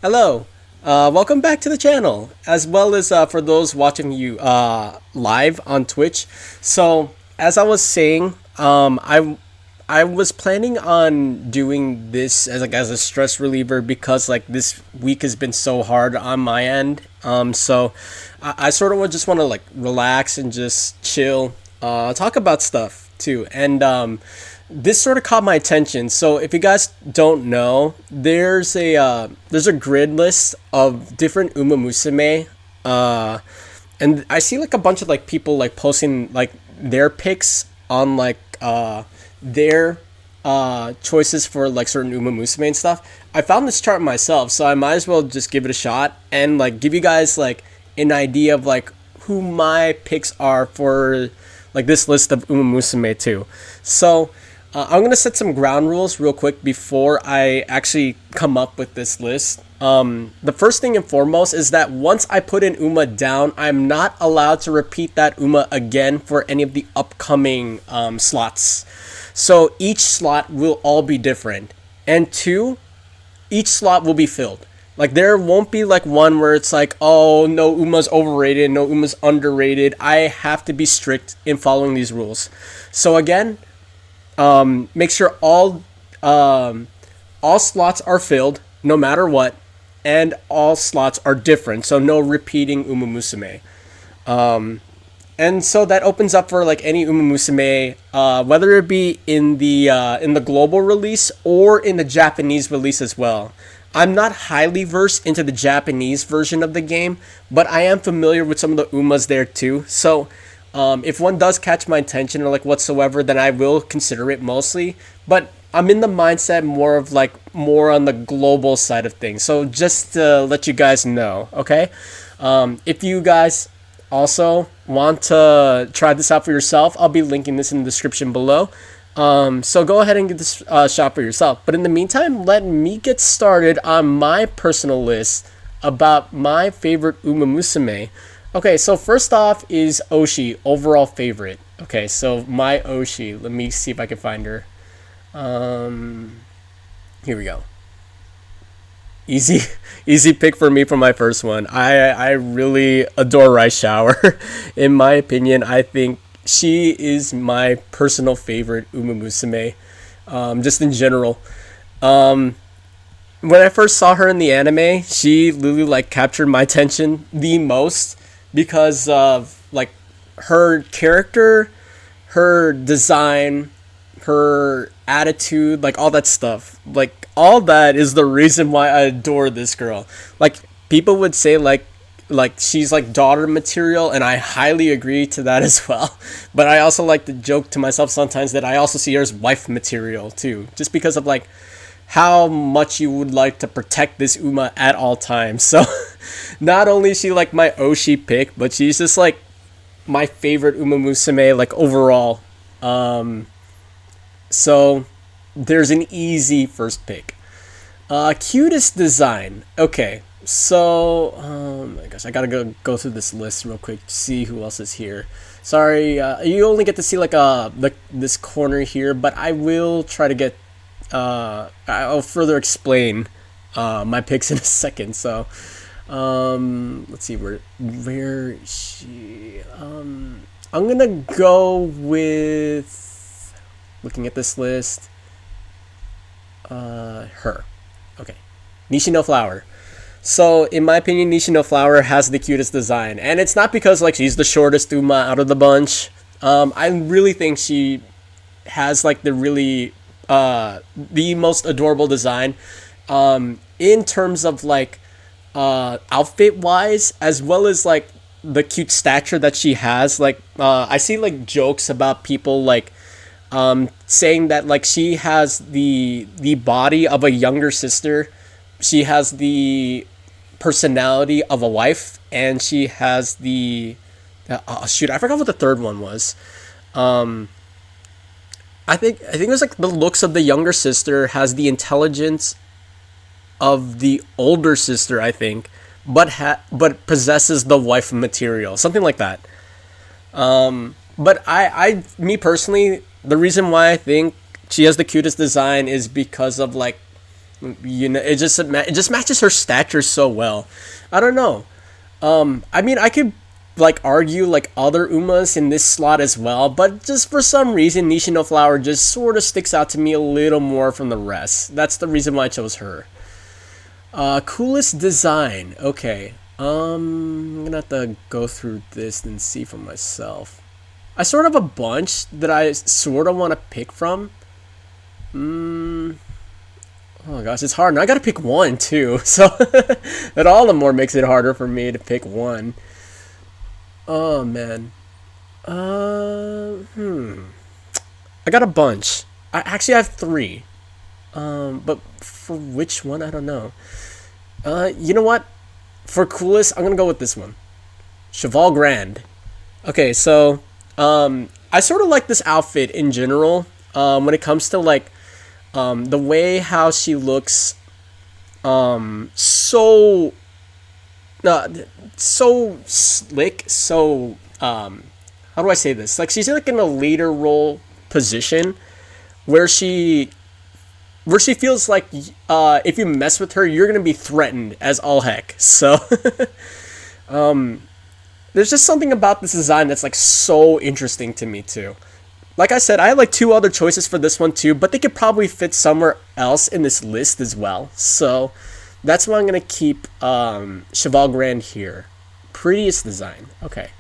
Hello, welcome back to the channel, as well as for those watching you live on Twitch. So, as I was saying, I was planning on doing this as a stress reliever because this week has been so hard on my end. So I sort of just want to relax and just chill, talk about stuff too, and this sort of caught my attention. So if you guys don't know, there's a grid list of different Umamusume, and I see a bunch of people posting their picks on their choices for certain Umamusume and stuff. I found this chart myself, so I might as well just give it a shot and give you guys an idea of who my picks are for this list of Umamusume too. So I'm gonna set some ground rules real quick before I actually come up with this list. The first thing and foremost is that once I put an Uma down, I'm not allowed to repeat that Uma again for any of the upcoming slots. So each slot will all be different. And two, each slot will be filled. There won't be one where it's oh, no Uma's overrated, no Uma's underrated. I have to be strict in following these rules. So again, make sure all slots are filled no matter what, and all slots are different, so no repeating Umamusume. And so that opens up for any Umamusume, whether it be in the global release or in the Japanese release as well. I'm not highly versed into the Japanese version of the game, but I am familiar with some of the Umas there too. So if one does catch my attention or whatsoever, then I will consider it mostly. But I'm in the mindset more of more on the global side of things. So just to let you guys know, okay? If you guys also want to try this out for yourself, I'll be linking this in the description below. So go ahead and get this shot for yourself. But in the meantime, let me get started on my personal list about my favorite Umamusume. Okay, so first off is Oshi, overall favorite. Okay, so my Oshi. Let me see if I can find her. Here we go. Easy, easy pick for me for my first one. I really adore Rice Shower. In my opinion, I think she is my personal favorite Umamusume, just in general. When I first saw her in the anime, she literally captured my attention the most because of her character, her design, her attitude, all that stuff. All that is the reason why I adore this girl. People would say she's daughter material, and I highly agree to that as well. But I also like to joke to myself sometimes that I also see her as wife material too, just because of how much you would like to protect this Uma at all times. So not only is she my Oshi pick, but she's just my favorite Umamusume overall. So there's an easy first pick. Cutest design. Okay, so oh my gosh, I gotta go through this list real quick to see who else is here. Sorry, you only get to see this corner here, but I will try to get. I'll further explain my picks in a second. So let's see where is she. I'm gonna go with, looking at this list, her. Okay, Nishino Flower. So in my opinion, Nishino Flower has the cutest design, and it's not because she's the shortest Uma out of the bunch. I really think she has the most adorable design, in terms of outfit wise, as well as the cute stature that she has. I see jokes about people saying that she has the body of a younger sister, she has the personality of a wife, and she has the oh shoot, I forgot what the third one was. I think it was the looks of the younger sister, has the intelligence of the older sister, I think, but possesses the wife material, something like that. But me personally, the reason why I think she has the cutest design is because of You know, it just matches her stature so well. I don't know. I mean, I could like argue like other Umas in this slot as well, but just for some reason, Nishino Flower just sort of sticks out to me a little more from the rest. That's the reason why I chose her. Coolest design. Okay. I'm gonna have to go through this and see for myself. I sort of have a bunch that I sort of want to pick from. Oh gosh, it's hard. And I gotta pick one too, so that all the more makes it harder for me to pick one. Oh man. I got a bunch. I actually have three. But for which one, I don't know. You know what? For coolest, I'm gonna go with this one. Cheval Grand. Okay, so I sort of like this outfit in general. When it comes to like the way how she looks, so so slick, so how do I say this? Like she's like in a leader role position where she feels like if you mess with her, you're gonna be threatened as all heck. So there's just something about this design that's like so interesting to me too. Like I said, I have like two other choices for this one too, but they could probably fit somewhere else in this list as well. So that's why I'm gonna keep Cheval Grand here. Prettiest design. Okay.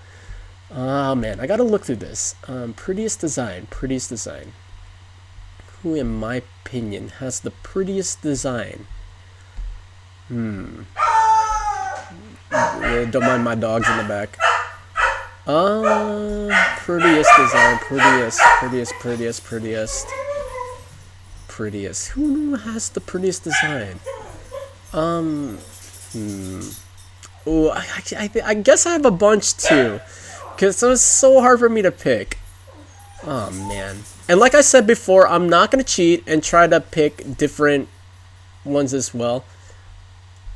Oh man, I gotta look through this. Prettiest design. Who, in my opinion, has the prettiest design? Yeah, don't mind my dogs in the back. Prettiest design. Prettiest. Who has the prettiest design? Oh, I guess I have a bunch too, because it was so hard for me to pick. Oh man. And like I said before, I'm not gonna cheat and try to pick different ones as well.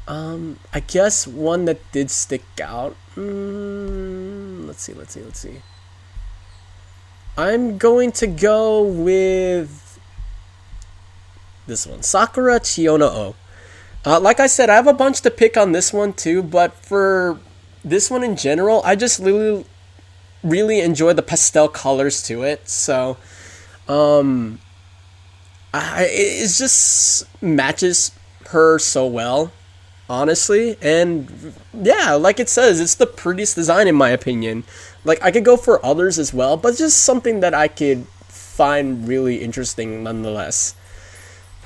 I guess one that did stick out. Let's see. I'm going to go with this one, Sakura Chiyono O. Like I said, I have a bunch to pick on this one too, but for this one in general, I just really enjoy the pastel colors to it. So, it just matches her so well, honestly. And yeah, like it says, it's the prettiest design in my opinion. Like I could go for others as well, but just something that I could find really interesting nonetheless.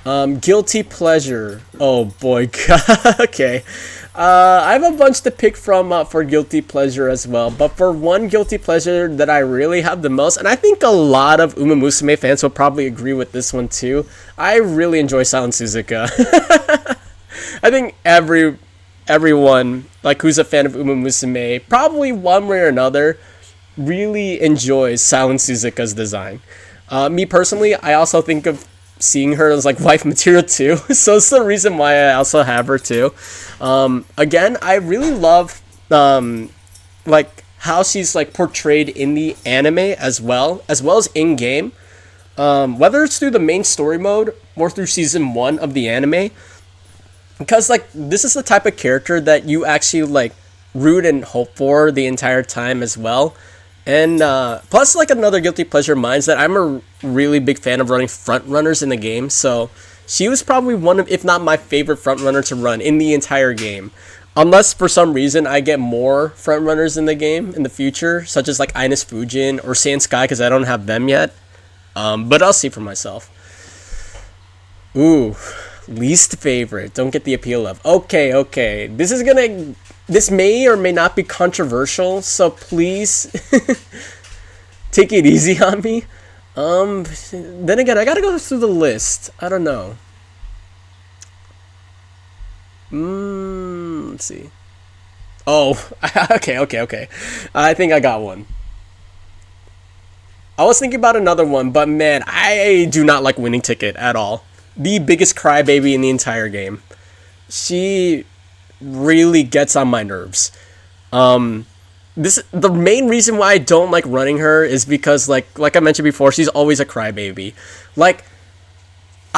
Guilty pleasure. Oh boy. Okay. I have a bunch to pick from for guilty pleasure as well, but for one guilty pleasure that I really have the most, and I think a lot of Umamusume fans will probably agree with this one too, I really enjoy Silent Suzuka. I think everyone like who's a fan of Umamusume, probably one way or another, really enjoys Silent Suzuka's design. Me personally, I also think of seeing her as like wife material too, so it's the reason why I also have her too. Again, I really love like how she's like portrayed in the anime as well as in game. Whether it's through the main story mode or through season 1 of the anime, because like this is the type of character that you actually like root and hope for the entire time as well. And plus, like another guilty pleasure of mine is that I'm a really big fan of running front runners in the game. So she was probably one of, if not my favorite front runner to run in the entire game. Unless for some reason I get more front runners in the game in the future, such as like Ines Fujin or Sand Sky, because I don't have them yet. But I'll see for myself. Ooh, least favorite. Don't get the appeal of. Okay. This may or may not be controversial, so please take it easy on me. Then again, I gotta go through the list. I don't know. Let's see. Oh, okay. I think I got one. I was thinking about another one, but man, I do not like Winning Ticket at all. The biggest crybaby in the entire game. She really gets on my nerves. The main reason why I don't like running her is because like I mentioned before, she's always a crybaby. Like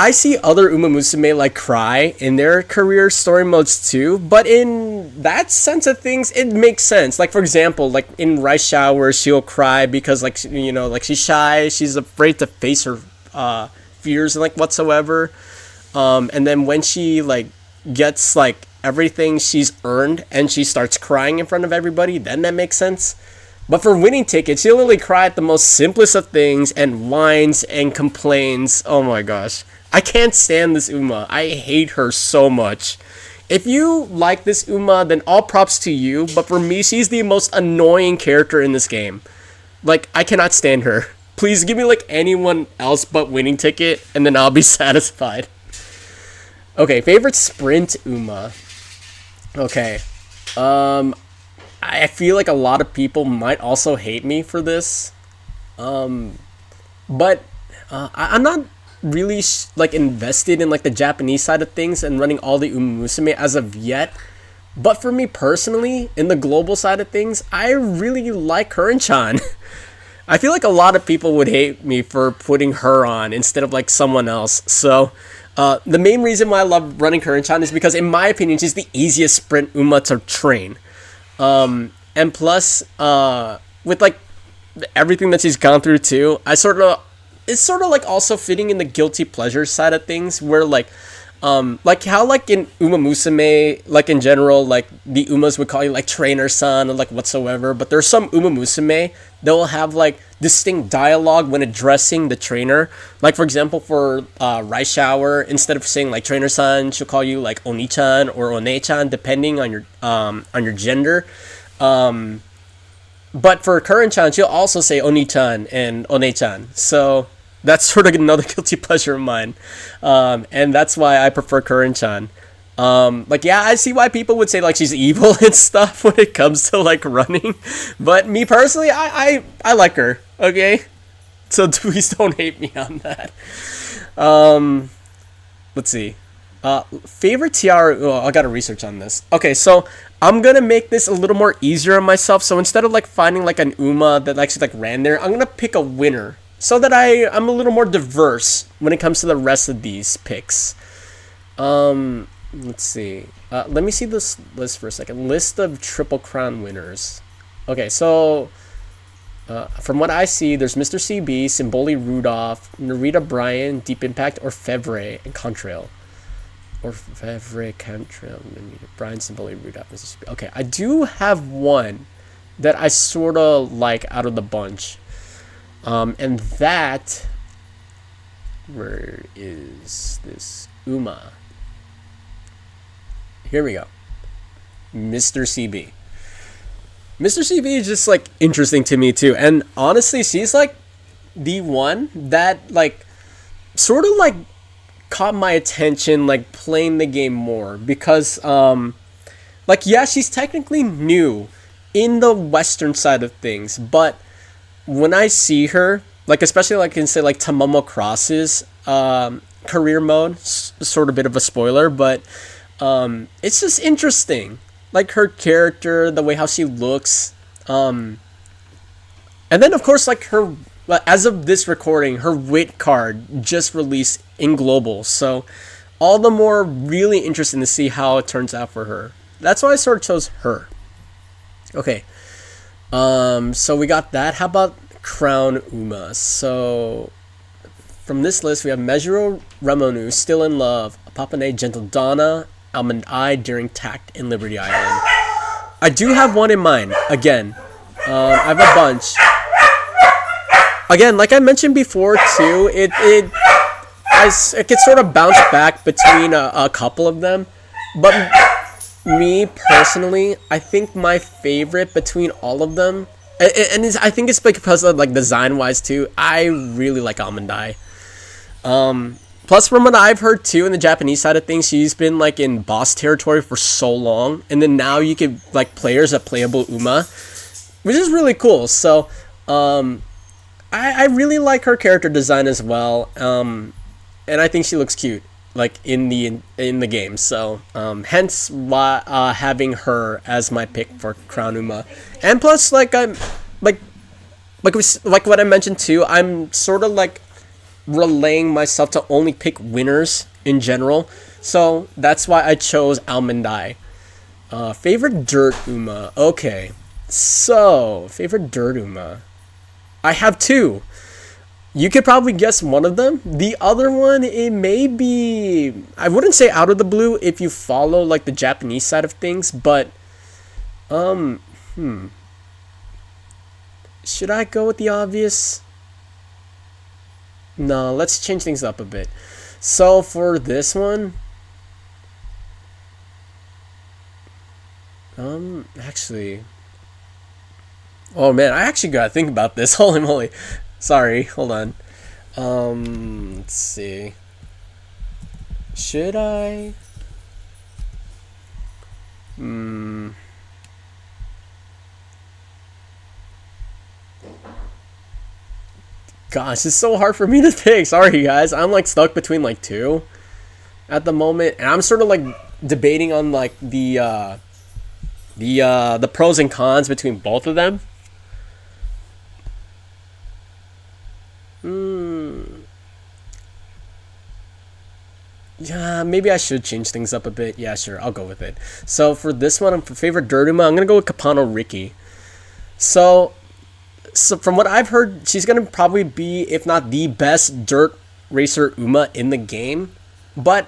I see other Umamusume like cry in their career story modes too, but in that sense of things, it makes sense. Like for example, like in Rice Shower, she'll cry because like like she's shy, she's afraid to face her fears and like whatsoever. And then when she like gets like everything she's earned and she starts crying in front of everybody, then that makes sense. But for winning tickets, she'll literally cry at the most simplest of things and whines and complains. Oh my gosh. I can't stand this Uma. I hate her so much. If you like this Uma, then all props to you. But for me, she's the most annoying character in this game. Like, I cannot stand her. Please give me like anyone else but winning ticket, and then I'll be satisfied. Okay, favorite sprint Uma. Okay. I feel like a lot of people might also hate me for this. But I'm not really like invested in like the Japanese side of things and running all the Umamusume as of yet. But for me personally, in the global side of things, I really like Curren-chan. I feel like a lot of people would hate me for putting her on instead of like someone else. So the main reason why I love running Curren-chan is because in my opinion, she's the easiest sprint Uma to train. And plus, with like everything that she's gone through too, it's sort of like also fitting in the guilty pleasure side of things where like how like in Umamusume, like in general, like the Umas would call you like trainer son or like whatsoever, but there's some Umamusume that will have like distinct dialogue when addressing the trainer. Like for example, for Rice Shower, instead of saying like trainer son, she'll call you like Oni-chan or One-chan depending on your gender. But for Curren-chan, she'll also say Oni-chan and One-chan. So that's sort of another guilty pleasure of mine. And that's why I prefer Curren-chan. Like, yeah, I see why people would say, like, she's evil and stuff when it comes to, like, running. But me personally, I like her, okay? So please don't hate me on that. Let's see. Favorite tiara... Oh, I gotta research on this. Okay, so I'm gonna make this a little more easier on myself. So instead of, like, finding, like, an Uma that actually, like, ran there, I'm gonna pick a winner, so that I'm a little more diverse when it comes to the rest of these picks. Let's see. Let me see this list for a second. List of Triple Crown winners. Okay, so from what I see, there's Mr. CB, Symboli Rudolph, Narita Bryan, Deep Impact, or Fevre and Contrail. Or Fevre, Contrail, Bryan, Symboli Rudolph, Mr. CB. Okay, I do have one that I sort of like out of the bunch. And that, where is this Uma? Here we go. Mr. CB. Mr. CB is just like interesting to me too. And honestly, she's like the one that like sort of like caught my attention like playing the game more because like yeah, she's technically new in the Western side of things, but when I see her, like especially like in say like Tomomo Cross's career mode, sort of a bit of a spoiler, but it's just interesting, like her character, the way how she looks, and then of course like her, as of this recording, her wit card just released in global, so all the more really interesting to see how it turns out for her. That's why I sort of chose her. Okay. So we got that. How about Crown Uma? So from this list, we have Mejuro Ramonu, Still in Love, Papane Gentle Donna, Almond Eye, Daring Tact, and Liberty Island. I do have one in mind. Again, I have a bunch. Again, like I mentioned before too, it gets sort of bounced back between a couple of them, but me personally, I think my favorite between all of them, and I think it's because of like design wise too, I really like Almond Eye. Plus from what I've heard too in the Japanese side of things, she's been like in boss territory for so long, and then now you could like players a playable Uma, which is really cool. So I really like her character design as well, and I think she looks cute like in the game, so hence why having her as my pick for Crown Uma. And plus like I'm like what I mentioned too, I'm sort of like relaying myself to only pick winners in general. So that's why I chose Almond Eye. Favorite Dirt Uma. Okay. So, favorite Dirt Uma. I have two. You could probably guess one of them. The other one, it may be. I wouldn't say out of the blue if you follow like the Japanese side of things, but should I go with the obvious? No, let's change things up a bit. So for this one, actually, oh man, I actually gotta think about this. Holy moly! Sorry, hold on. Let's see. Should I? Gosh, it's so hard for me to pick. Sorry, guys. I'm like stuck between like two at the moment, and I'm sort of like debating on like the pros and cons between both of them. Yeah, maybe I should change things up a bit. Yeah, sure, I'll go with it. So for this one, for favorite Dirtuma, I'm gonna go with Kapano Ricky. So, so from what I've heard, she's gonna probably be, if not the best dirt racer Uma in the game. But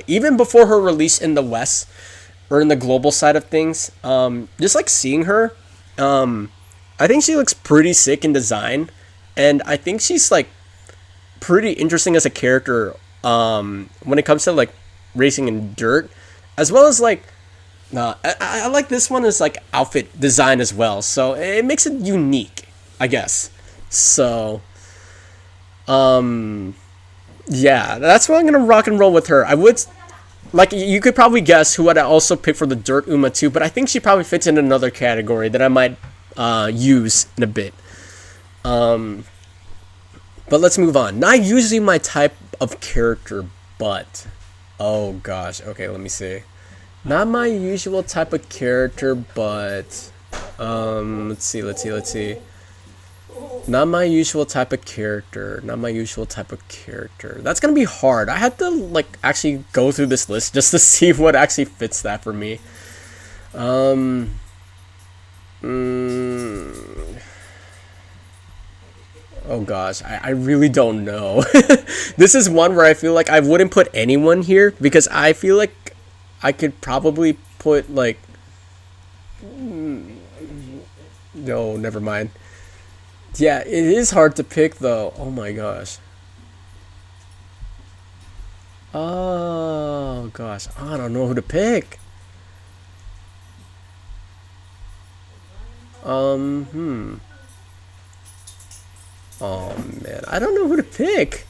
even before her release in the West or in the global side of things, just like seeing her, I think she looks pretty sick in design, and I think she's like pretty interesting as a character when it comes to like racing in dirt, as well as like I like this one as like outfit design as well. So it makes it unique, I guess. So yeah, that's why I'm gonna rock and roll with her. I would like you could probably guess who I'd also pick for the dirt Uma too, but I think she probably fits in another category that I might use in a bit. But let's move on. Not usually my type of character, but oh gosh, okay, let me see. Not my usual type of character, but let's see. Not my usual type of character. Not my usual type of character. That's gonna be hard. I had to like actually go through this list just to see what actually fits that for me. Oh gosh, I really don't know. This is one where I feel like I wouldn't put anyone here because I feel like I could probably put like no, never mind. Yeah, it is hard to pick though. Oh my gosh. Oh gosh, I don't know who to pick. Hmm. Oh man, I don't know who to pick.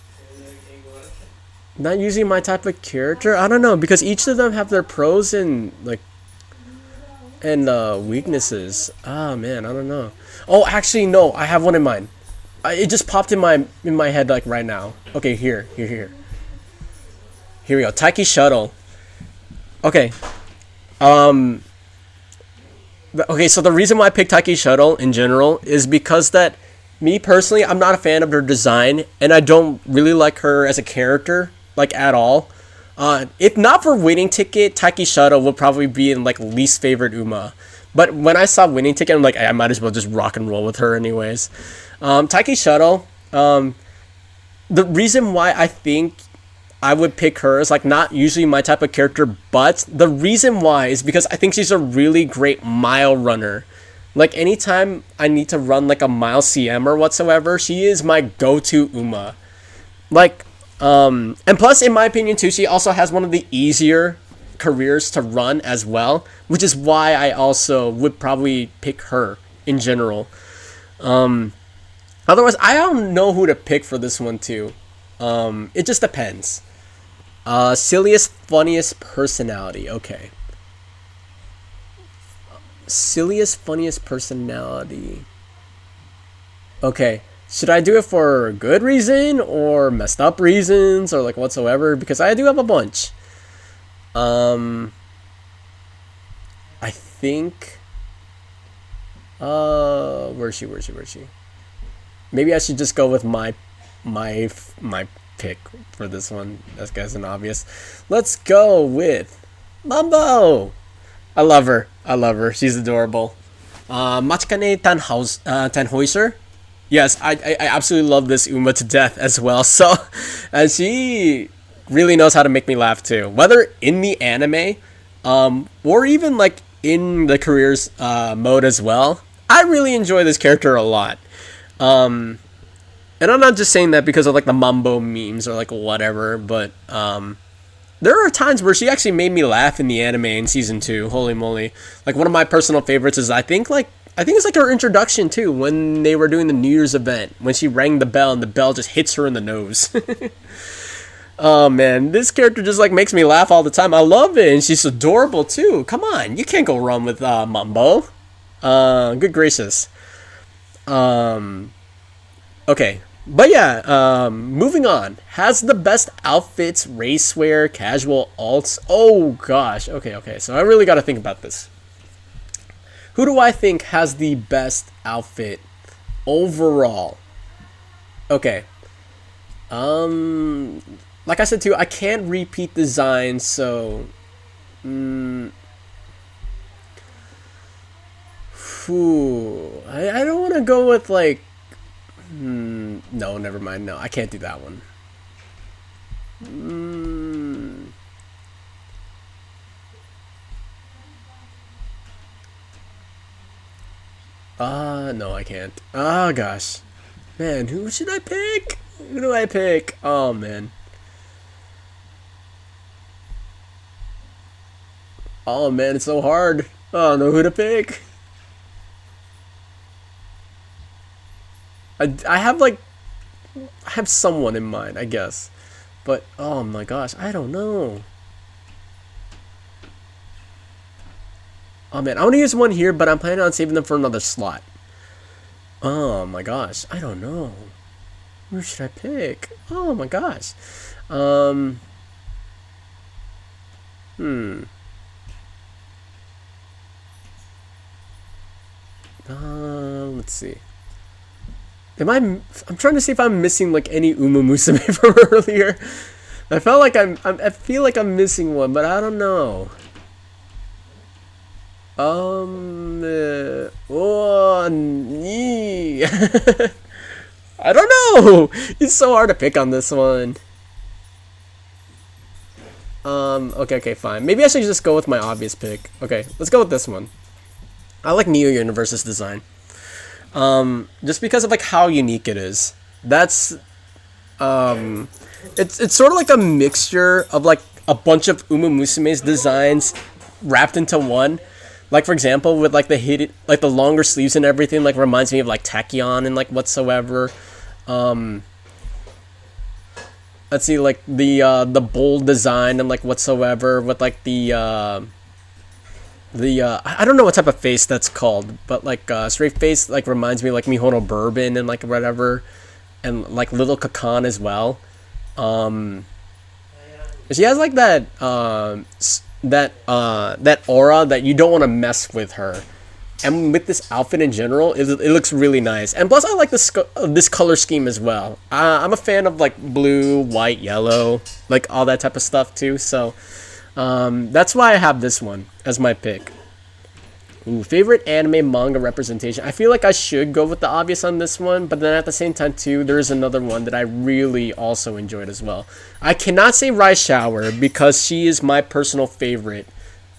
Not usually my type of character. I don't know because each of them have their pros and like and weaknesses. Ah man, I don't know. Oh, actually no, I have one in mind. It just popped in my head like right now. Okay, here. Here we go. Taiki Shuttle. Okay. Okay, so the reason why I picked Taiki Shuttle in general is because that me personally, I'm not a fan of her design, and I don't really like her as a character, like at all. If not for Winning Ticket, Taiki Shuttle would probably be in like least favorite Uma. But when I saw Winning Ticket, I'm like, I might as well just rock and roll with her anyways. Taiki Shuttle, the reason why I think I would pick her is like not usually my type of character, but the reason why is because I think she's a really great mile runner. Like anytime I need to run like a mile CM or whatsoever, she is my go-to Uma. Like, and plus in my opinion too, she also has one of the easier careers to run as well, which is why I also would probably pick her in general. Otherwise, I don't know who to pick for this one too. It just depends. Silliest, funniest personality. Okay. Silliest, funniest personality. Okay. Should I do it for good reason or messed up reasons or like whatsoever? Because I do have a bunch. I think. Where's she? Maybe I should just go with my my pick for this one. That guy's an obvious. Let's go with Mambo. I love her. I love her. She's adorable. Machikane Tanhoiser. Yes, I absolutely love this Uma to death as well. So, and she really knows how to make me laugh too. Whether in the anime, or even like in the careers mode as well. I really enjoy this character a lot. And I'm not just saying that because of like the Mambo memes or like whatever, but there are times where she actually made me laugh in the anime in season 2. Holy moly! Like one of my personal favorites is I think it's like her introduction too when they were doing the New Year's event when she rang the bell and the bell just hits her in the nose. Oh man, this character just like makes me laugh all the time. I love it, and she's adorable too. Come on, you can't go wrong with Mambo. Good gracious. Okay, but yeah, moving on. Has the best outfits, racewear, casual alts. Oh gosh. Okay. So I really got to think about this. Who do I think has the best outfit overall? Okay. Like I said too, I can't repeat designs, so. I don't want to go with like. No, never mind. No, I can't do that one. No, I can't. Oh gosh, man, who should I pick? Who do I pick? Oh man. Oh man, it's so hard. I don't know who to pick. I have like I have someone in mind, I guess. But oh my gosh, I don't know. Oh man, I want to use one here, but I'm planning on saving them for another slot. Oh my gosh, I don't know. Who should I pick? Oh my gosh. Hmm. Let's see. I'm trying to see if I'm missing like any Umamusume from earlier. I feel like I'm missing one, but I don't know. Nee. I don't know. It's so hard to pick on this one. Okay, fine. Maybe I should just go with my obvious pick. Okay, let's go with this one. I like Neo Universe's design. Just because of like how unique it is. That's it's sort of like a mixture of like a bunch of Umamusume's designs wrapped into one. Like for example, with like the longer sleeves and everything, like reminds me of like Tachyon and like whatsoever. Let's see, like the bold design and like whatsoever with like the I don't know what type of face that's called, but like straight face like reminds me of, like Mihono Bourbon and like whatever, and like Little Kakan as well. She has like that aura that you don't want to mess with her, and with this outfit in general, it looks really nice. And plus, I like this color scheme as well. I'm a fan of like blue, white, yellow, like all that type of stuff too. So. That's why I have this one as my pick. Ooh, favorite anime manga representation. I feel like I should go with the obvious on this one, but then at the same time too, there is another one that I really also enjoyed as well. I cannot say Rai Shower because she is my personal favorite.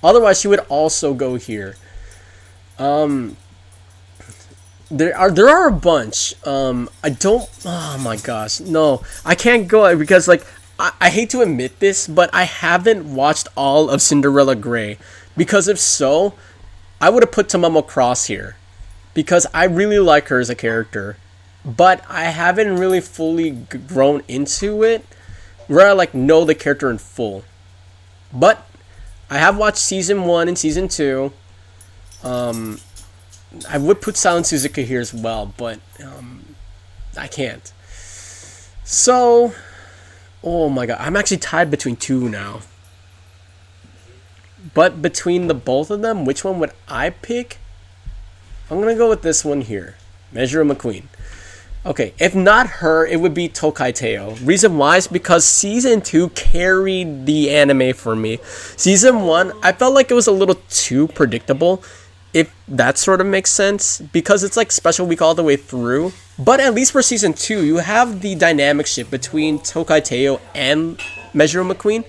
Otherwise, she would also go here. There are a bunch. I don't. Oh my gosh, no, I can't go because like. I hate to admit this, but I haven't watched all of Cinderella Grey. Because if so, I would have put Tamamo Cross here. Because I really like her as a character. But I haven't really fully grown into it. Where I like know the character in full. But I have watched season 1 and season 2. I would put Silent Suzuka here as well, but I can't. So... Oh my god, I'm actually tied between two now. But between the both of them, which one would I pick? I'm gonna go with this one here, Measure of McQueen. Okay, if not her, it would be Tokai Teo. Reason why is because season 2 carried the anime for me. Season 1, I felt like it was a little too predictable, if that sort of makes sense, because it's like special week all the way through. But at least for season 2, you have the dynamic shift between Tokai Teo and Measure McQueen.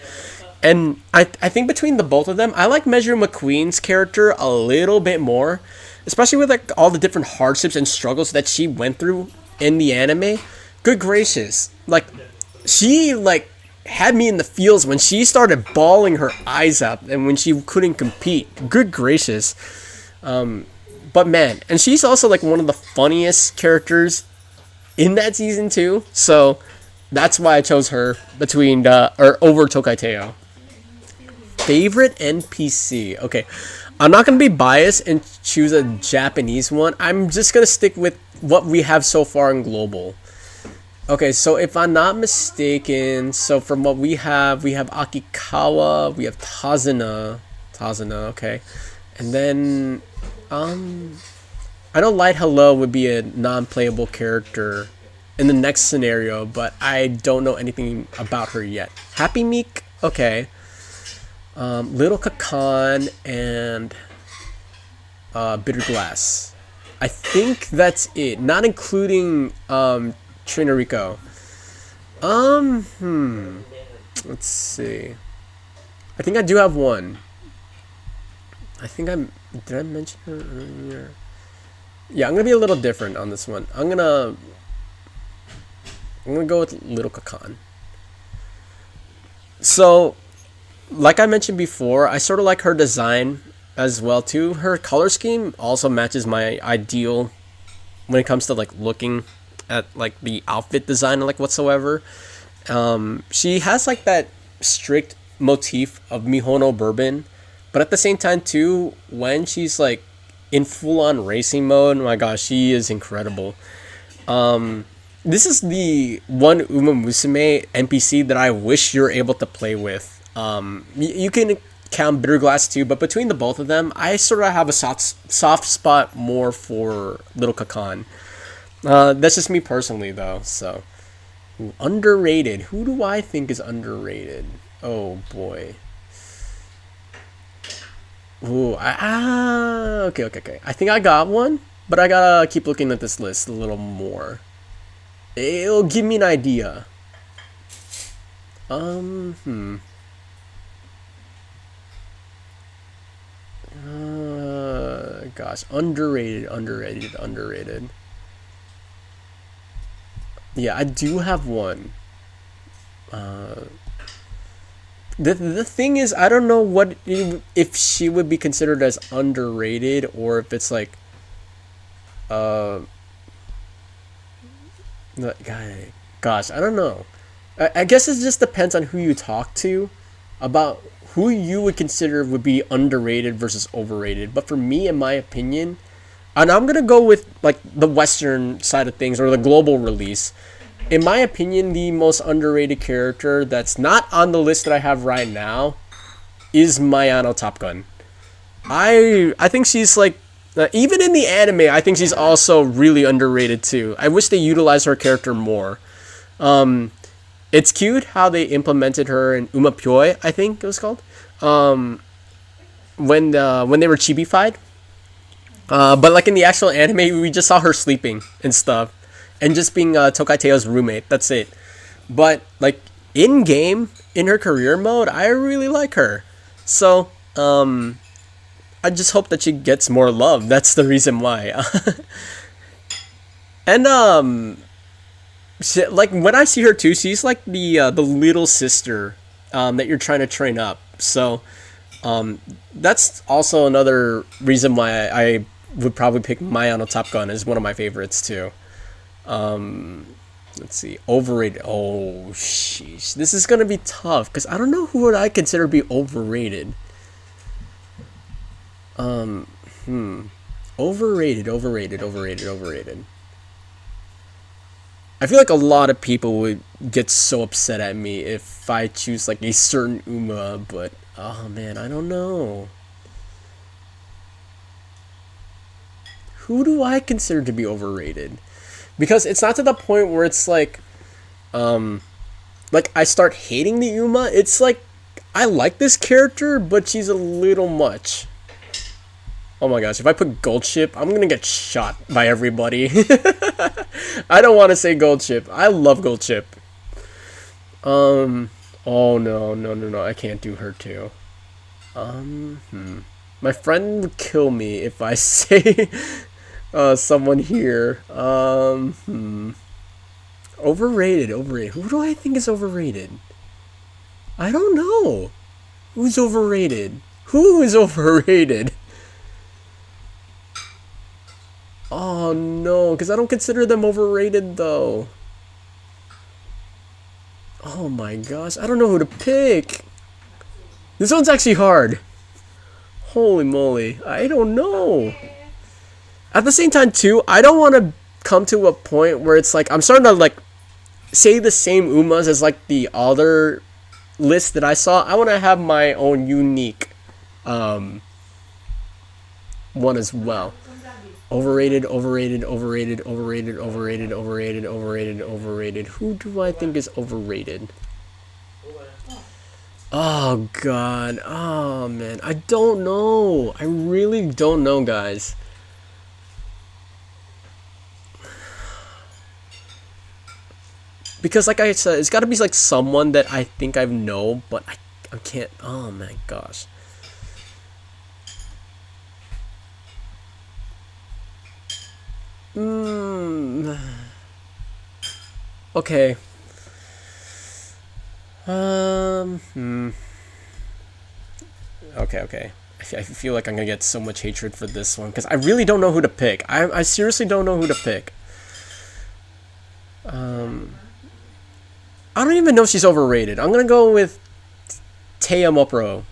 And I think between the both of them, I like Measure McQueen's character a little bit more, especially with like all the different hardships and struggles that she went through in the anime. Good gracious, like she like had me in the feels when she started bawling her eyes out and when she couldn't compete. Good gracious. But man, and she's also like one of the funniest characters in that season too. So that's why I chose her between or over Tokai Teo. Favorite NPC. Okay, I'm not gonna be biased and choose a Japanese one. I'm just gonna stick with what we have so far in global. Okay, so if I'm not mistaken, so from what we have Akikawa, we have Tazuna, okay, and then I know Light Hello would be a non-playable character in the next scenario, but I don't know anything about her yet. Happy Meek, okay. Little Kakan and Bitter Glass. I think that's it. Not including Trainer Rico. Let's see. I think I do have one. I think did I mention her earlier? Yeah, I'm gonna be a little different on this one. I'm gonna go with Little Kakan. So, like I mentioned before, I sort of like her design as well too. Her color scheme also matches my ideal when it comes to like looking at like the outfit design like whatsoever. She has like that strict motif of Mihono bourbon, but at the same time too, when she's like in full on racing mode, my gosh, she is incredible. This is the one Umamusume NPC that I wish you're able to play with. You can count Bitter Glass too, but between the both of them, I sort of have a soft spot more for Little Kakan. That's just me personally, though. So, ooh, underrated. Who do I think is underrated? Oh boy. Ooh, okay. I think I got one, but I gotta keep looking at this list a little more. It'll give me an idea. Gosh, underrated. Yeah, I do have one. The thing is, I don't know if she would be considered as underrated or if it's like, gosh, I don't know. I guess it just depends on who you talk to about who you would consider would be underrated versus overrated. But for me, in my opinion, and I'm gonna go with like the Western side of things or the global release. In my opinion, the most underrated character that's not on the list that I have right now is Mayano Top Gun. I think she's like even in the anime, I think she's also really underrated too. I wish they utilized her character more. It's cute how they implemented her in Umapyoi, I think it was called. When they were chibified. But like in the actual anime, we just saw her sleeping and stuff, and just being Tokai Teo's roommate. That's it. But like in game, in her career mode, I really like her. So I just hope that she gets more love. That's the reason why. And like when I see her too, she's like the little sister that you're trying to train up. So that's also another reason why I would probably pick Mayano Top Gun as one of my favorites too. Let's see, overrated. Oh, sheesh, this is gonna be tough because I don't know who would I consider to be overrated. Overrated. I feel like a lot of people would get so upset at me if I choose like a certain Uma, but oh man, I don't know. Who do I consider to be overrated? because it's not to the point where it's like I start hating the Uma. It's like I like this character, but she's a little much. Oh my gosh, if I put Gold Ship, I'm gonna get shot by everybody. I don't want to say Gold Ship. I love Gold Ship. Oh no, no, no, no! I can't do her too. My friend would kill me if I say someone here. Overrated, overrated. Who do I think is overrated? I don't know. Who's overrated? Who is overrated? Oh no, because I don't consider them overrated though. Oh my gosh, I don't know who to pick. This one's actually hard. Holy moly, I don't know. At the same time too, I don't want to come to a point where it's like I'm starting to like say the same Umas as like the other list that I saw. I want to have my own unique one as well. Overrated, overrated, overrated, overrated, overrated, overrated, overrated, overrated. Who do I think is overrated? Oh god. Oh man. I don't know. I really don't know, guys. Because like I said, it's got to be like someone that I think I know, but I can't. Oh my gosh. Okay. Okay, okay. I feel like I'm gonna get so much hatred for this one because I really don't know who to pick. I seriously don't know who to pick. I don't even know if she's overrated. I'm gonna go with Taya Mopro.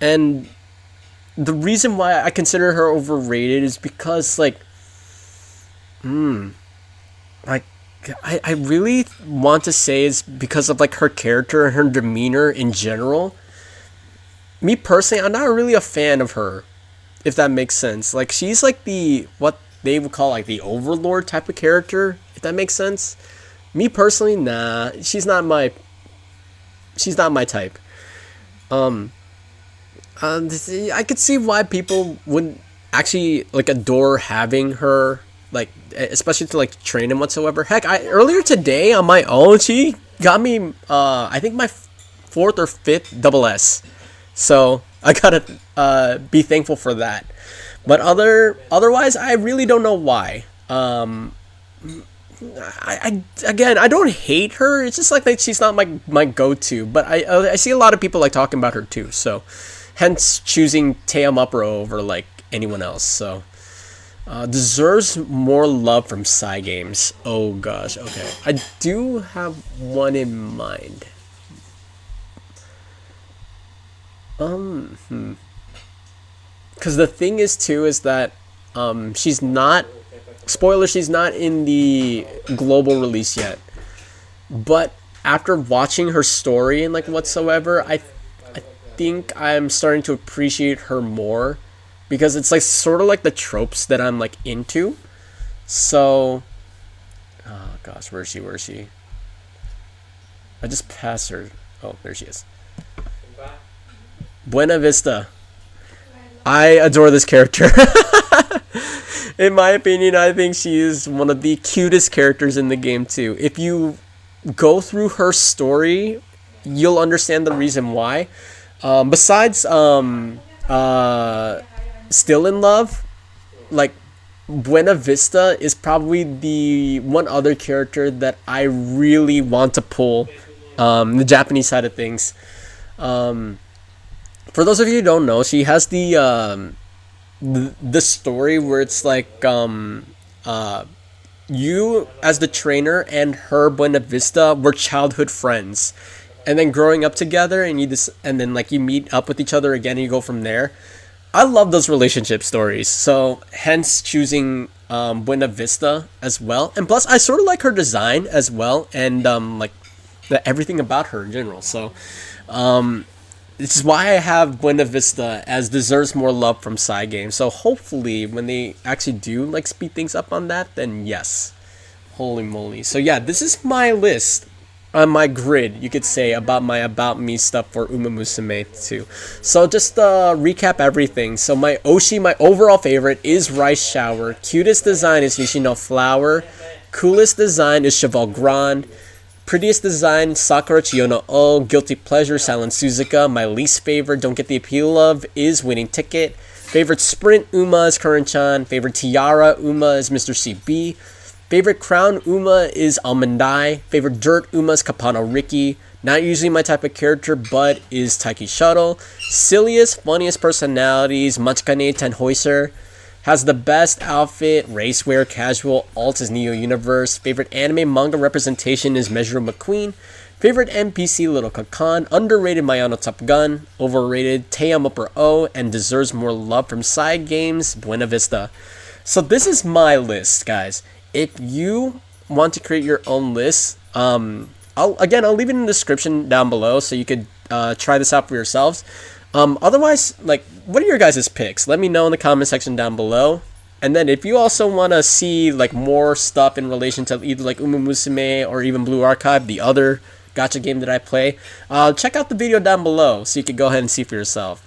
And the reason why I consider her overrated is because like like I really want to say is because of like her character and her demeanor in general. Me personally, I'm not really a fan of her, if that makes sense. Like she's like the what they would call like the overlord type of character, if that makes sense. Me personally, nah, she's not my type. I could see why people would actually like adore having her, like especially to like train and whatsoever. Heck, I earlier today on my own, she got me I think my fourth or fifth double S. So I gotta be thankful for that. But otherwise, I really don't know why. I again, I don't hate her. It's just like she's not my go-to. But I see a lot of people like talking about her too. So hence choosing Taya Mapro over like anyone else. So deserves more love from Games. Oh gosh, okay. I do have one in mind. Because the thing is too is that she's not, spoiler, she's not in the global release yet. But after watching her story and like whatsoever, I think I'm starting to appreciate her more because it's like sort of like the tropes that I'm like into. So, oh gosh, where is she? Where is she? I just passed her. Oh, there she is. Buena Vista. I adore this character. In my opinion, I think she is one of the cutest characters in the game too. If you go through her story, you'll understand the reason why. Besides Still in Love, like Buena Vista is probably the one other character that I really want to pull, the Japanese side of things. For those of you who don't know, she has the story where it's like you as the trainer and her Buena Vista were childhood friends, and then growing up together, and then like you meet up with each other again, and you go from there. I love those relationship stories, so hence choosing Buena Vista as well. And plus, I sort of like her design as well, and like everything about her in general. So. This is why I have Buena Vista as deserves more love from Games. So hopefully when they actually do like speed things up on that, then yes. Holy moly. So yeah, this is my list on my grid, you could say, about my About Me stuff for Umamusume too. So just recap everything. So my Oshi, my overall favorite is Rice Shower. Cutest design is Nishino Flower. Coolest design is Cheval Grand. Prettiest design, Sakura Chiyono O. Guilty Pleasure, Silent Suzuka. My least favorite, Don't Get the Appeal of, is Winning Ticket. Favorite Sprint Uma is Current-chan. Favorite Tiara Uma is Mr. CB. Favorite Crown Uma is Almondai. Favorite Dirt Uma is Kapano Ricky. Not usually my type of character, but is Taiki Shuttle. Silliest, funniest personalities, Machikane Tenhoiser. Has the best outfit, racewear, casual, alt is Neo Universe. Favorite anime manga representation is Measure McQueen. Favorite NPC Little Kakan. Underrated Mayano Top Gun. Overrated Team Upper O. And deserves more love from side games, Buena Vista. So this is my list, guys. If you want to create your own list, I'll leave it in the description down below so you could try this out for yourselves. Otherwise, like, what are your guys' picks? Let me know in the comment section down below. And then if you also want to see like more stuff in relation to either like Umamusume or even Blue Archive, the other gacha game that I play, check out the video down below so you can go ahead and see for yourself.